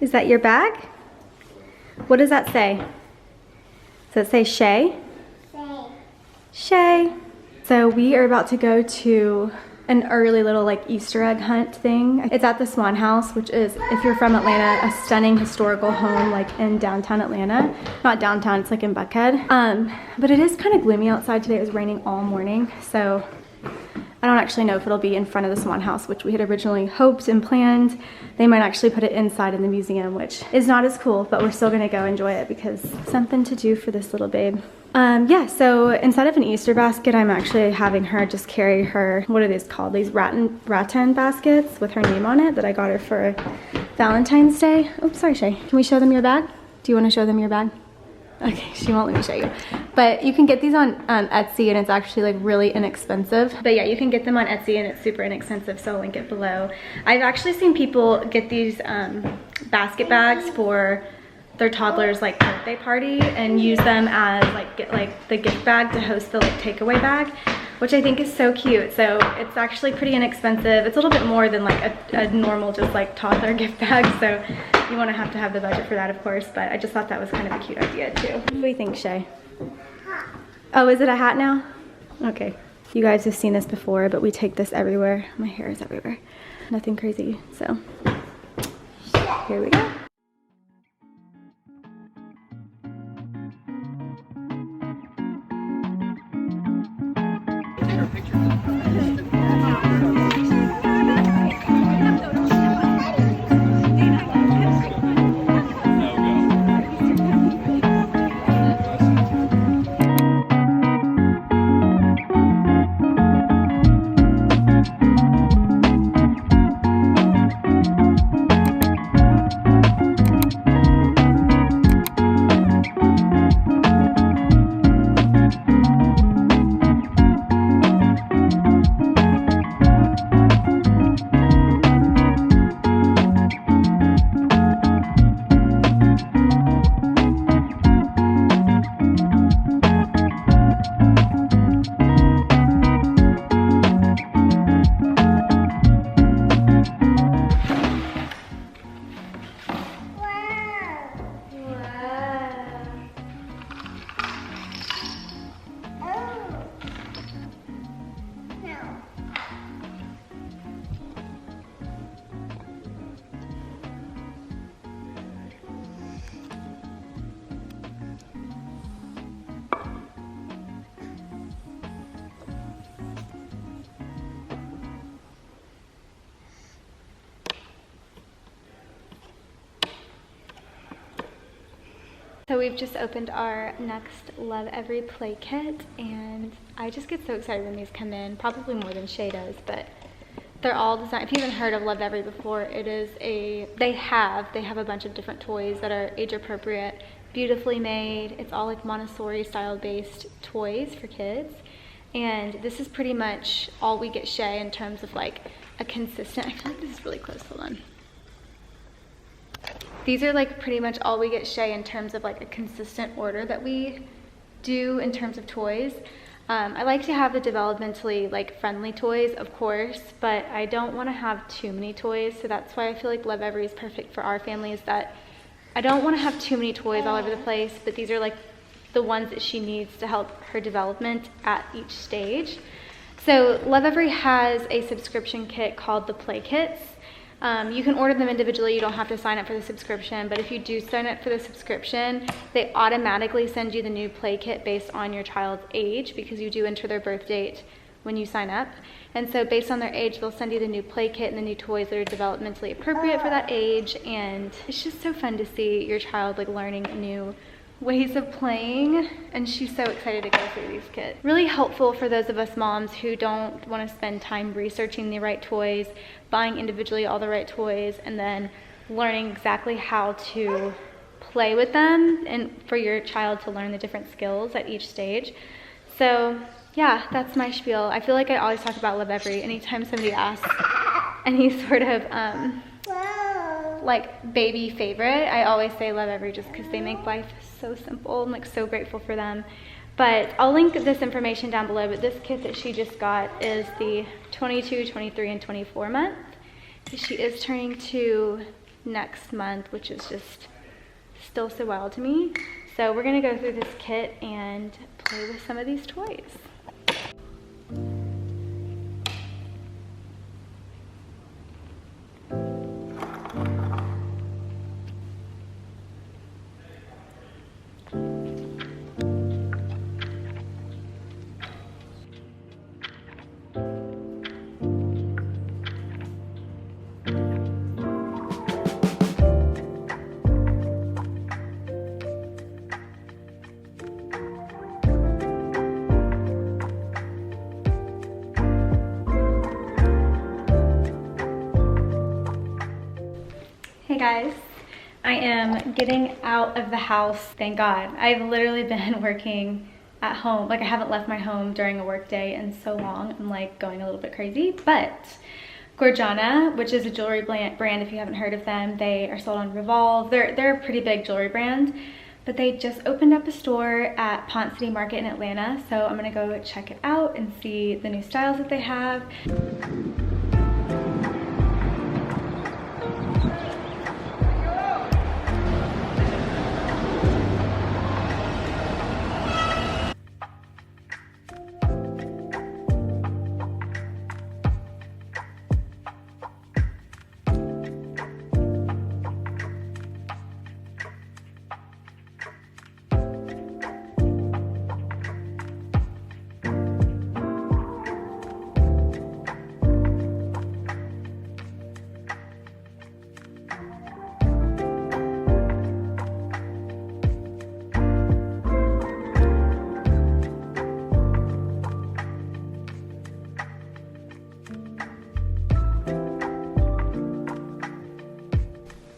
Is that your bag? What does that say? Does it say Shay? Shay. So we are about to go to an early little like Easter egg hunt thing. It's at the Swan House, which is, if you're from Atlanta, a stunning historical home like in downtown Atlanta. Not downtown, it's like in Buckhead. But it is kind of gloomy outside today. It was raining all morning, so I don't actually know if it'll be in front of the Swan House, which we had originally hoped and planned. They might actually put it inside in the museum, which is not as cool, but we're still gonna go enjoy it because something to do for this little babe. Yeah, so instead of an Easter basket, I'm actually having her just carry her, what are these called? These rattan baskets with her name on it that I got her for Valentine's Day. Oops, sorry, Shay. Can we show them your bag? Do you wanna show them your bag? Okay, she won't let me show you. But you can get these on Etsy, and it's actually like really inexpensive. But yeah, you can get them on Etsy and it's super inexpensive, so I'll link it below. I've actually seen people get these basket bags for their toddler's like birthday party and use them as like the gift bag to host the like takeaway bag, which I think is so cute. So it's actually pretty inexpensive. It's a little bit more than like a normal just like toddler gift bag, so you want to have the budget for that, of course, but I just thought that was kind of a cute idea too. What do you think, Shay? Oh, is it a hat now? Okay. You guys have seen this before, but we take this everywhere. My hair is everywhere. Nothing crazy, so here we go. So we've just opened our next Love Every play kit, and I just get so excited when these come in, probably more than Shay does, but they're all designed. If you haven't heard of Love Every before, it is they have a bunch of different toys that are age appropriate, beautifully made. It's all like Montessori style based toys for kids. And this is pretty much all we get Shay in terms of like a consistent, I feel like this is really close, hold on. These are like pretty much all we get Shay in terms of like a consistent order that we do in terms of toys. I like to have the developmentally like friendly toys, of course, but I don't want to have too many toys. So that's why I feel like Love Every is perfect for our family, is that I don't want to have too many toys all over the place, but these are like the ones that she needs to help her development at each stage. So Love Every has a subscription kit called the Play Kits. You can order them individually, you don't have to sign up for the subscription, but if you do sign up for the subscription, they automatically send you the new play kit based on your child's age, because you do enter their birth date when you sign up. And so based on their age, they'll send you the new play kit and the new toys that are developmentally appropriate for that age, and it's just so fun to see your child like learning new ways of playing, and she's so excited to go through these kits. Really helpful for those of us moms who don't want to spend time researching the right toys, buying individually all the right toys, and then learning exactly how to play with them, and for your child to learn the different skills at each stage. So yeah, that's my spiel. I feel like I always talk about Love Every anytime somebody asks any sort of like baby favorite. I always say Love Every, just because they make life so simple. I'm like so grateful for them. But I'll link this information down below, but this kit that she just got is the 22, 23, and 24 month. She is turning 2 next month, which is just still so wild to me. So we're gonna go through this kit and play with some of these toys. Hey guys, I am getting out of the house, thank God. I've literally been working at home. Like I haven't left my home during a work day in so long. I'm like going a little bit crazy, but Gorjana, which is a jewelry brand if you haven't heard of them, they are sold on Revolve. They're a pretty big jewelry brand, but they just opened up a store at Pont City Market in Atlanta. So I'm gonna go check it out and see the new styles that they have.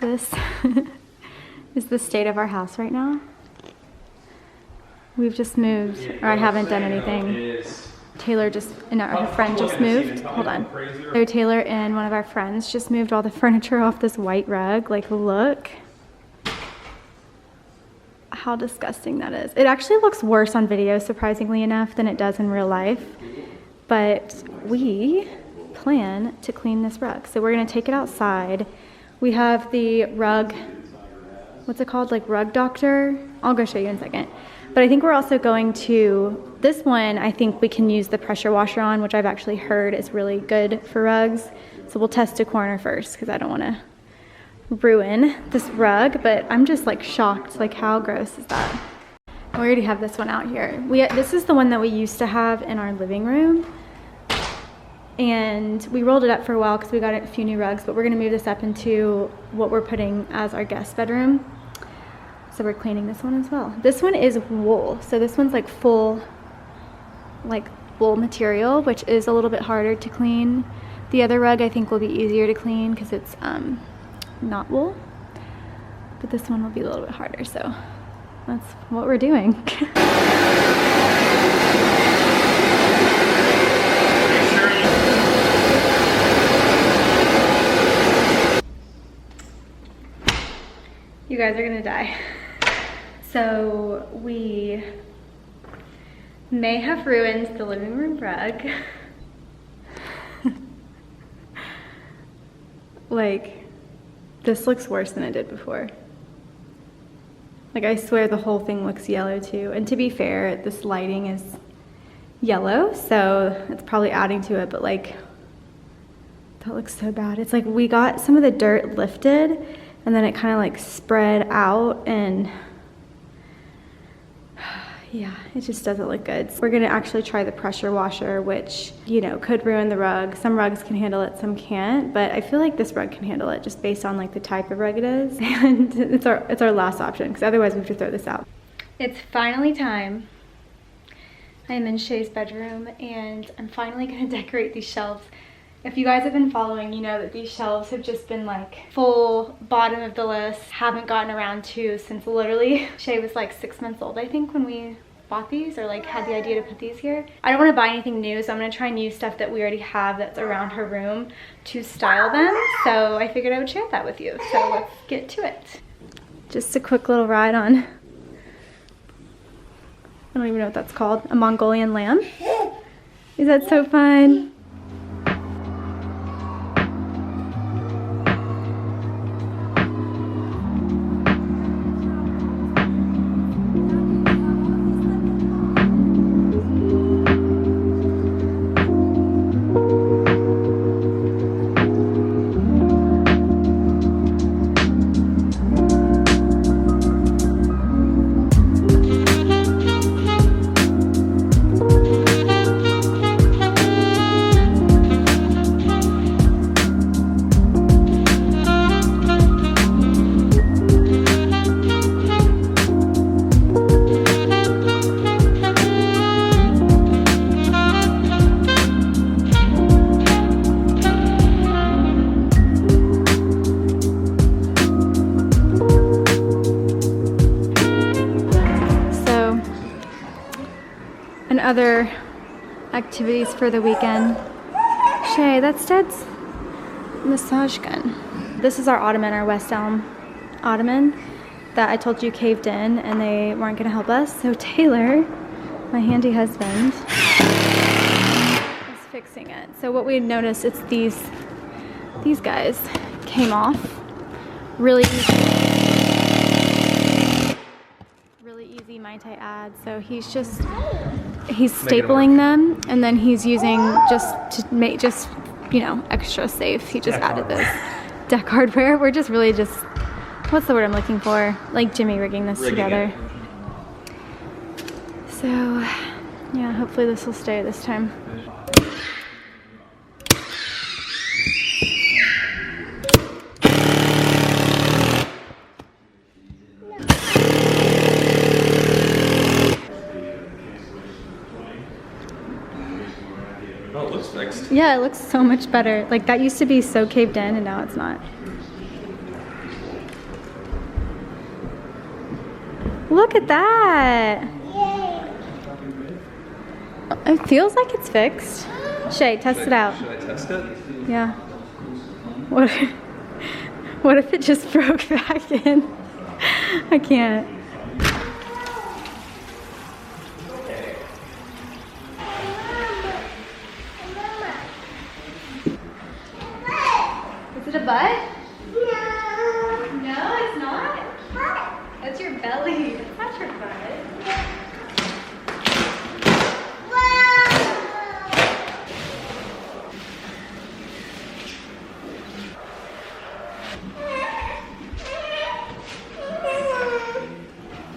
This is the state of our house right now. We've just moved, or I haven't done anything. Taylor just, and her friend just moved. Hold on. So Taylor and one of our friends just moved all the furniture off this white rug. Like, look how disgusting that is. It actually looks worse on video, surprisingly enough, than it does in real life. But we plan to clean this rug. So we're gonna take it outside. We have the rug, what's it called? Like Rug Doctor? I'll go show you in a second. But I think we're also going to, this one, I think we can use the pressure washer on, which I've actually heard is really good for rugs. So we'll test a corner first because I don't want to ruin this rug, but I'm just like shocked. Like how gross is that? We already have this one out here. This is the one that we used to have in our living room. And we rolled it up for a while because we got a few new rugs, but we're gonna move this up into what we're putting as our guest bedroom. So we're cleaning this one as well. This one is wool. So this one's like full, like wool material, which is a little bit harder to clean. The other rug I think will be easier to clean because it's not wool. But this one will be a little bit harder, so that's what we're doing. You guys are gonna die. So we may have ruined the living room rug. Like, this looks worse than it did before. Like, I swear the whole thing looks yellow too. And to be fair, this lighting is yellow, so it's probably adding to it, but like, that looks so bad. It's like we got some of the dirt lifted and then it kind of like spread out, and yeah, it just doesn't look good. So we're gonna actually try the pressure washer, which, you know, could ruin the rug. Some rugs can handle it, some can't, but I feel like this rug can handle it just based on like the type of rug it is. And it's our last option because otherwise we have to throw this out. It's finally time. I am in Shay's bedroom and I'm finally gonna decorate these shelves. If you guys have been following, you know that these shelves have just been like full bottom of the list. Haven't gotten around to since literally Shay was like 6 months old, I think, when we bought these or like had the idea to put these here. I don't want to buy anything new, so I'm going to try and use stuff that we already have that's around her room to style them. So I figured I would share that with you. So let's get to it. Just a quick little ride on, I don't even know what that's called, a Mongolian lamb. Is that so fun? other activities for the weekend. Shay, that's Dad's massage gun. This is our Ottoman, our West Elm Ottoman that I told you caved in and they weren't gonna help us. So Taylor, my handy husband, is fixing it. So what we noticed, it's these guys came off really easy Mai Tai add. So he's stapling them and then he's using just to make you know, extra safe. He just added this deck hardware. We're just really what's the word I'm looking for? Like Jimmy rigging this together. So yeah, hopefully this will stay this time. Oh, it looks fixed. Yeah, it looks so much better. Like that used to be so caved in and now it's not. Look at that. Yay. It feels like it's fixed. Shay, test it out. Should I test it? Yeah. What if it just broke back in? I can't. Is it a butt? No. No, it's not? That's your belly. That's not your butt.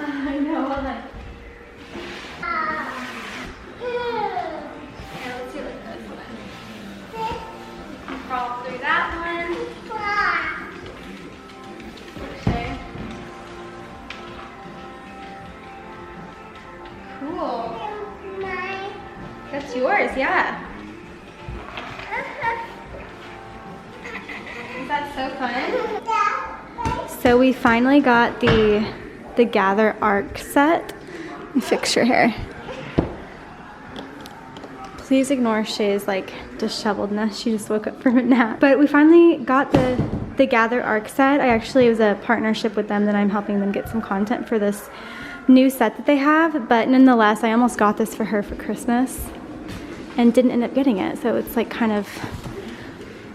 I know, hold on. Okay, let's do it like this one. Crawl through that one. Okay. Cool. That's yours, yeah. Is that so fun? So we finally got the Gather Arc set. Let me fix your hair. Please ignore Shay's like disheveledness. She just woke up from a nap. But we finally got the Gather Arc set. It was a partnership with them that I'm helping them get some content for this new set that they have. But nonetheless, I almost got this for her for Christmas and didn't end up getting it. So it's like kind of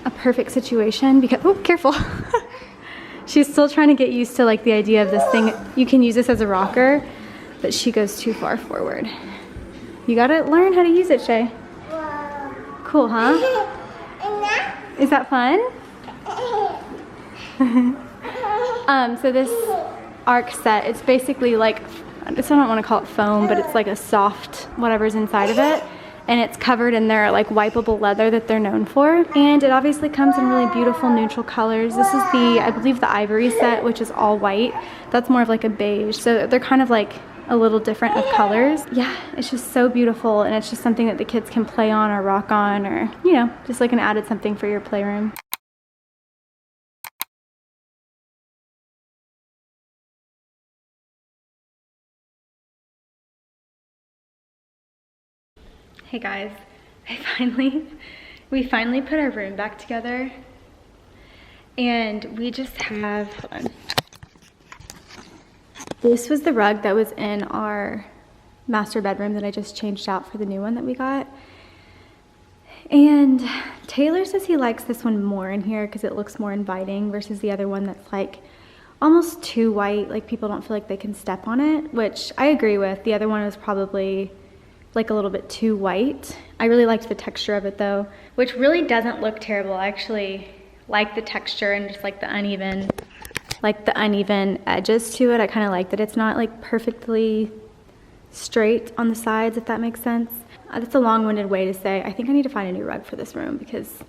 a perfect situation because, oh, careful. She's still trying to get used to like the idea of this thing. You can use this as a rocker, but she goes too far forward. You gotta learn how to use it, Shay. Cool, huh? Is that fun? So this arc set, it's basically like, I don't want to call it foam, but it's like a soft whatever's inside of it. And it's covered in their like wipeable leather that they're known for. And it obviously comes in really beautiful neutral colors. This is I believe the ivory set, which is all white. That's more of like a beige. So they're kind of like a little different of colors. Yeah, it's just so beautiful. And it's just something that the kids can play on or rock on or, you know, just like an added something for your playroom. Hey guys, we finally put our room back together and we just have, hold on. This was the rug that was in our master bedroom that I just changed out for the new one that we got. And Taylor says he likes this one more in here because it looks more inviting versus the other one that's like almost too white, like people don't feel like they can step on it, which I agree with. The other one was probably like a little bit too white. I really liked the texture of it though, which really doesn't look terrible. I actually like the texture and just like the uneven edges to it. I kind of like that it's not like perfectly straight on the sides, if that makes sense. That's a long-winded way to say I think I need to find a new rug for this room because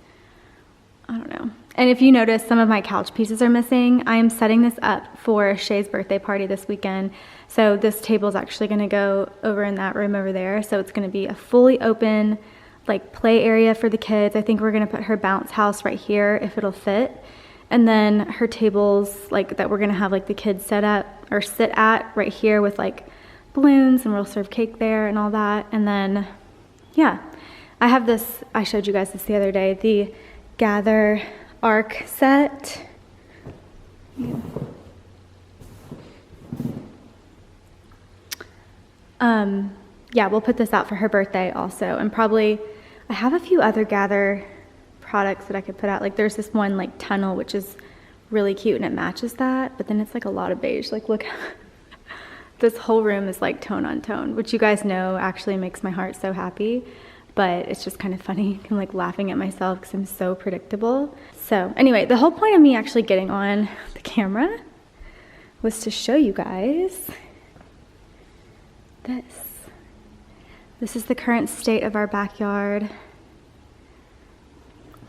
I don't know. And if you notice, some of my couch pieces are missing. I am setting this up for Shay's birthday party this weekend. So this table is actually gonna go over in that room over there. So it's gonna be a fully open like play area for the kids. I think we're gonna put her bounce house right here if it'll fit. And then her tables like that we're gonna have like the kids set up or sit at right here with like balloons, and we'll serve cake there and all that. And then, yeah, I have this, I showed you guys this the other day, the Gather Arc set. Yeah, we'll put this out for her birthday also. And probably, I have a few other Gather products that I could put out. Like there's this one like tunnel, which is really cute and it matches that, but then it's like a lot of beige. Like look, this whole room is like tone on tone, which you guys know actually makes my heart so happy, but it's just kind of funny. I'm like laughing at myself because I'm so predictable. So anyway, the whole point of me actually getting on the camera was to show you guys this. This is the current state of our backyard.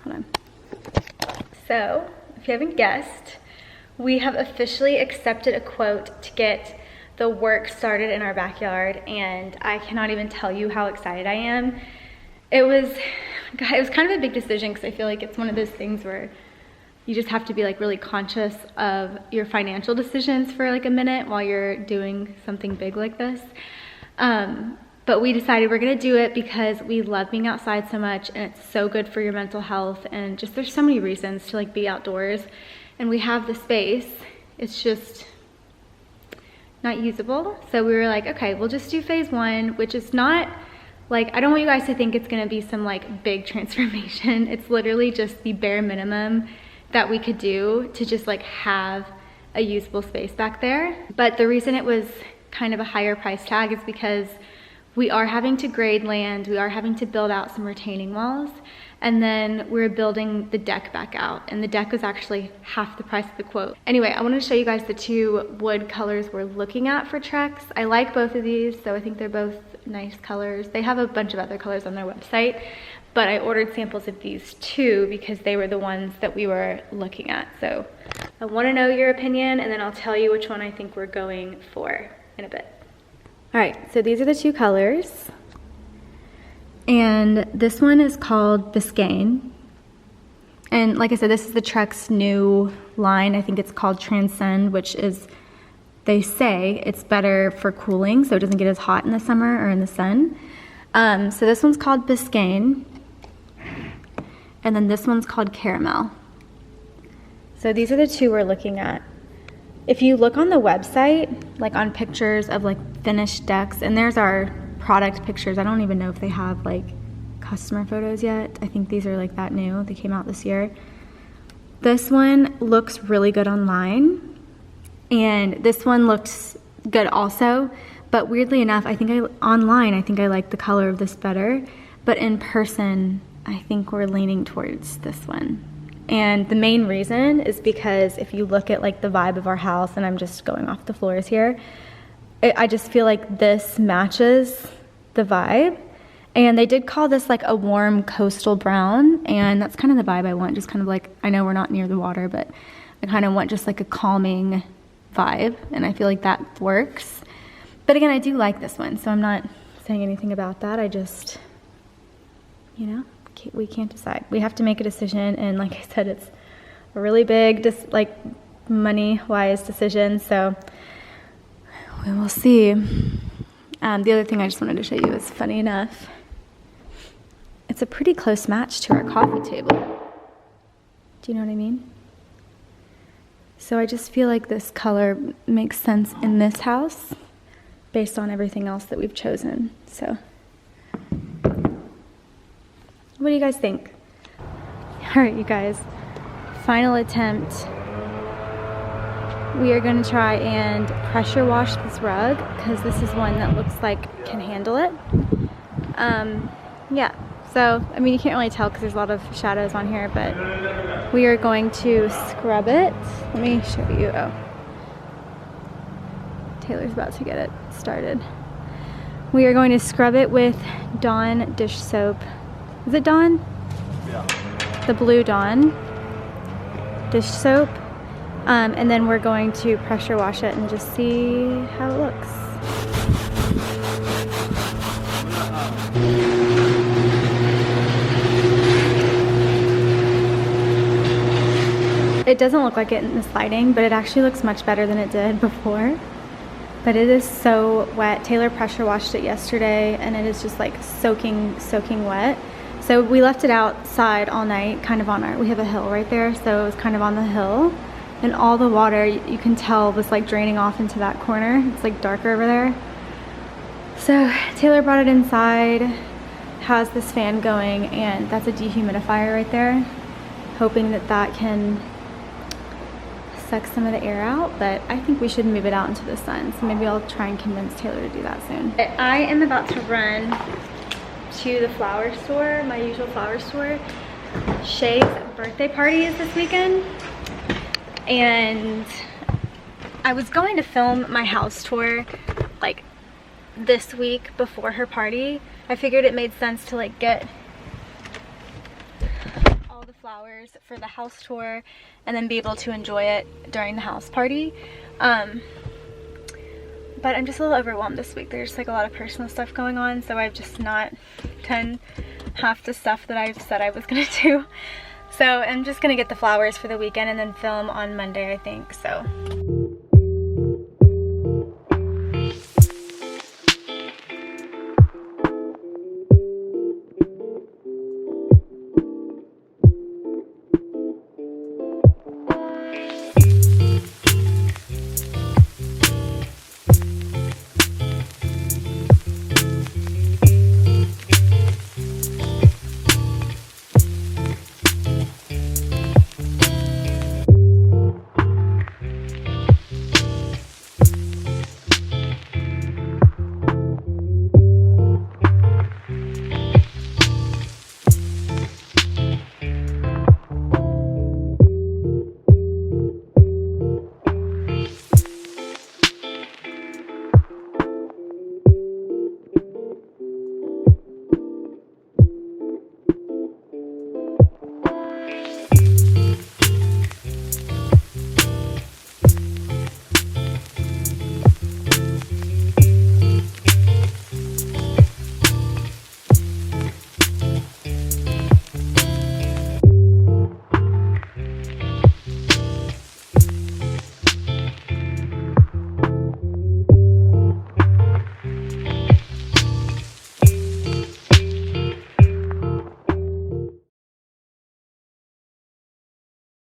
Hold on. So, if you haven't guessed, we have officially accepted a quote to get the work started in our backyard, and I cannot even tell you how excited I am. It was kind of a big decision because I feel like it's one of those things where you just have to be like really conscious of your financial decisions for like a minute while you're doing something big like this. But we decided we're gonna do it because we love being outside so much and it's so good for your mental health, and just there's so many reasons to like be outdoors, and we have the space. It's just not usable. So we were like, okay, we'll just do phase one, which is not like, I don't want you guys to think it's gonna be some like big transformation. It's literally just the bare minimum that we could do to just like have a usable space back there. But the reason it was kind of a higher price tag is because we are having to grade land, we are having to build out some retaining walls, and then we're building the deck back out, and the deck was actually half the price of the quote. Anyway, I wanted to show you guys the two wood colors we're looking at for Trex. I like both of these, so I think they're both nice colors. They have a bunch of other colors on their website, but I ordered samples of these two because they were the ones that we were looking at. So I want to know your opinion, and then I'll tell you which one I think we're going for in a bit. All right, so these are the two colors. And this one is called Biscayne. And like I said, this is the Trex new line. I think it's called Transcend, which is, they say it's better for cooling so it doesn't get as hot in the summer or in the sun. So this one's called Biscayne. And then this one's called Caramel. So these are the two we're looking at. If you look on the website, like on pictures of like finished decks, and there's our product pictures. I don't even know if they have like customer photos yet. I think these are like that new. They came out this year. This one looks really good online, and this one looks good also. But weirdly enough, online I think I like the color of this better. But in person, I think we're leaning towards this one. And the main reason is because if you look at like the vibe of our house, and I'm just going off the floors here, I just feel like this matches the vibe. And they did call this like a warm coastal brown, and that's kind of the vibe I want. Just kind of like, I know we're not near the water, but I kind of want just like a calming vibe, and I feel like that works. But again, I do like this one, so I'm not saying anything about that. I just, you know, we can't decide. We have to make a decision, and like I said, it's a really big, like money-wise decision, so we will see. The other thing I just wanted to show you is, funny enough, it's a pretty close match to our coffee table. Do you know what I mean? So I just feel like this color makes sense in this house based on everything else that we've chosen. So what do you guys think? All right, you guys, final attempt. We are going to try and pressure wash this rug because this is one that looks like can handle it. Yeah, so I mean, you can't really tell because there's a lot of shadows on here, but we are going to scrub it. Let me show you. Oh, Taylor's about to get it started. We are going to scrub it with Dawn dish soap. Is it Dawn? Yeah. The blue Dawn dish soap. And then we're going to pressure wash it and just see how it looks. It doesn't look like it in this lighting, but it actually looks much better than it did before. but it is so wet. Taylor pressure washed it yesterday and it is just like soaking wet. So we left it outside all night, kind of on we have a hill right there, so it was kind of on the hill. And all the water, you can tell, was like draining off into that corner. It's like darker over there. So Taylor brought it inside, has this fan going, and that's a dehumidifier right there. Hoping that that can suck some of the air out, but I think we should move it out into the sun. So maybe I'll try and convince Taylor to do that soon. I am about to run to the flower store, my usual flower store. Shay's birthday party is this weekend, and I was going to film my house tour like this week before her party. I figured it made sense to like get all the flowers for the house tour and then be able to enjoy it during the house party. But I'm just a little overwhelmed this week. There's like a lot of personal stuff going on, so I've just not done half the stuff that I've said I was gonna do. So I'm just gonna get the flowers for the weekend and then film on Monday, I think. So